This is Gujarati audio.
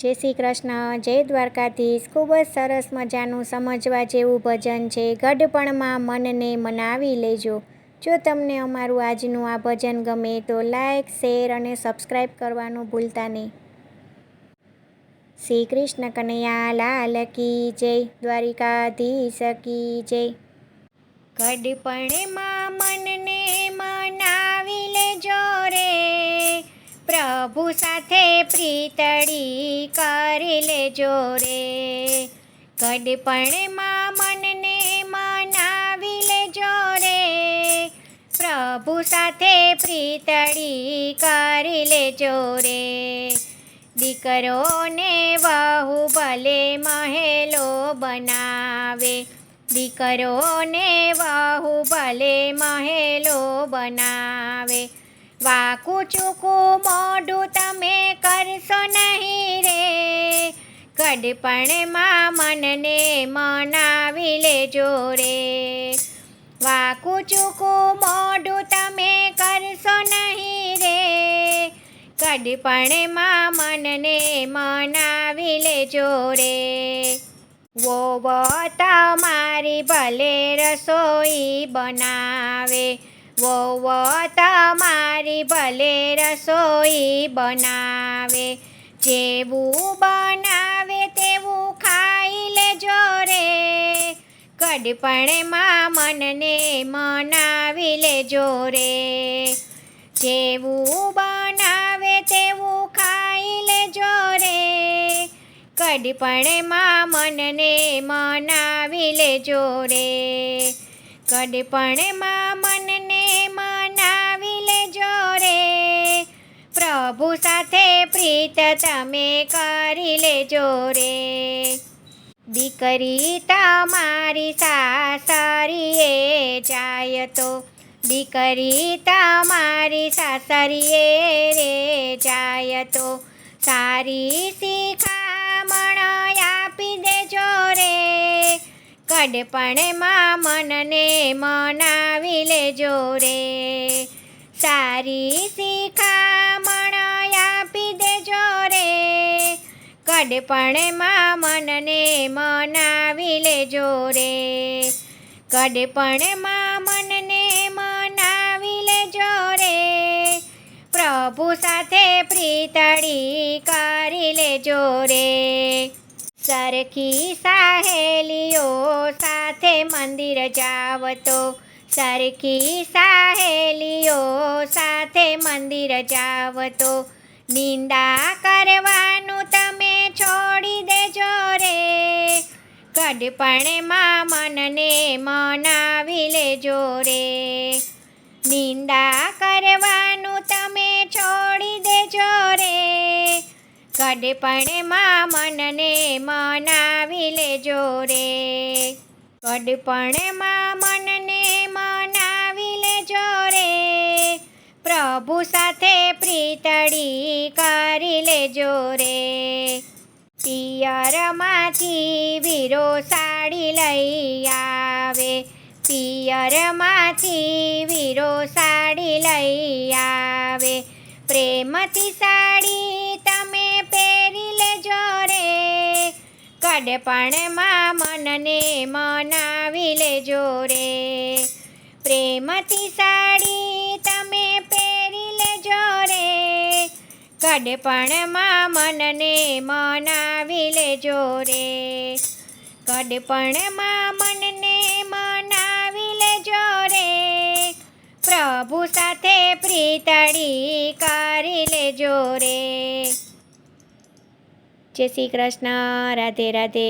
જય શ્રી કૃષ્ણ, જય દ્વારકાધીશ। ખૂબ જ સરસ મજાનું સમજવા જેવું ભજન છે। ગઢપણમાં મનને મનાવી લેજો। જો તમને અમારું આજનું આ ભજન ગમે તો લાઈક, શેર અને સબસ્ક્રાઈબ કરવાનું ભૂલતા નહીં। શ્રી કૃષ્ણ કનૈયા લાલ કી જય, દ્વારિકાધીશ કી જય। ગઢપણમાં મનને મનાવી લેજો રે, પ્રભુ સાથે પ્રીતડી કરી લેજો રે। ગઢપણમાં મનને મનાવી લેજો રે, પ્રભુ સાથે પ્રીતડી કરી લેજો રે। દીકરોને વહુ ભલે મહેલો બનાવે, દીકરોને વહુ ભલે મહેલો બનાવે, વાકું ચૂકું મોઢું તમે કરશો નહીં રે। ગઢપણમાં મનને મનાવી લેજો રે, વાકું ચૂકું મોઢું તમે કરશો નહીં રે। ગઢપણમાં મનને મનાવી લેજો રે। વહુ તમારી ભલે રસોઈ બનાવે, વહુ તમારી ભલે રસોઈ બનાવે, જેવું બનાવે તેવું ખાઈ લેજો રે। ગઢપણમાં મનને મનાવી લેજો રે, જેવું બનાવે તેવું ખાઈ લેજો રે। ગઢપણમાં મનને મનાવી લેજો રે, ગઢપણમાં મનને મનાવી લેજો રે, પ્રભુ સાથે પ્રીત તમે કરી લેજો રે। દીકરી તમારી સાસરીએ જાય તો, દીકરી તમારી સાસરીએ રે જાય તો, સારી શિખામણ આપી દેજો રે। ગઢપણમાં મનને મનાવી લેજો રે, સારી શિખામણ આપી દેજો રે। ગઢપણમાં મનને મનાવી લેજો રે, ગઢપણમાં મનને મનાવી લેજો રે, પ્રભુ સાથે પ્રીતડી કરી લેજો રે। સરખી સહેલીઓ સાથે મંદિર જાવ તો, સરખી સહેલીઓ સાથે મંદિર જાવ તો, નિંદા કરવાનું તમે છોડી દેજો રે। ગઢપણમાં મનને મનાવી લેજો રે, નિંદા કરવાનું તમે છોડી દેજો રે। ગઢપણમાં મનને મનાવી લેજો રે, ગઢપણમાં મનને મનાવી લેજો રે, પ્રભુ સાથે પ્રીતડી કરી લેજો રે। પિયરમાંથી વીરો સાડી લઈ આવે, પિયરમાંથી વીરો સાડી લઈ આવે, પ્રેમથી સાડી તમે પહેરી લેજો રે। ગઢપણમાં મનને મનાવી લેજો રે, પ્રેમથી સાડી તમે પહેરી લેજો રે। ગઢપણમાં મનને મનાવી લેજો રે, ગઢપણમાં મનને મનાવી લેજો રે, પ્રભુ સાથે પ્રીતડી કરી લેજો રે। જય શ્રી કૃષ્ણ, રાધે રાધે।